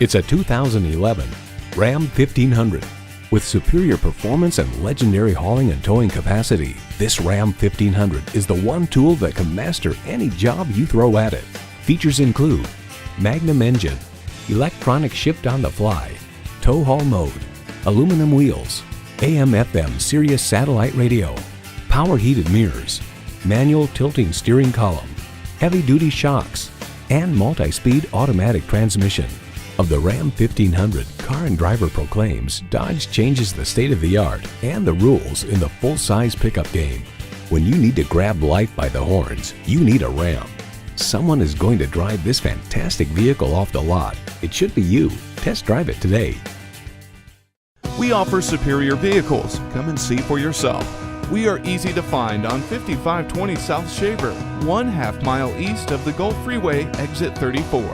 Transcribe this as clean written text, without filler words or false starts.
It's a 2011 Ram 1500. With superior performance and legendary hauling and towing capacity, this Ram 1500 is the one tool that can master any job you throw at it. Features include Magnum engine, electronic shift on the fly, tow haul mode, aluminum wheels, AM/FM Sirius satellite radio, power heated mirrors, manual tilting steering column, heavy-duty shocks, and multi-speed automatic transmission. Of the Ram 1500, Car and Driver proclaims Dodge changes the state-of-the-art and the rules in the full-size pickup game. When you need to grab life by the horns, you need a Ram. Someone is going to drive this fantastic vehicle off the lot. It should be you. Test drive it today. We offer superior vehicles. Come and see for yourself. We are easy to find on 5520 South Shaver, 1/2 mile east of the Gulf Freeway, exit 34.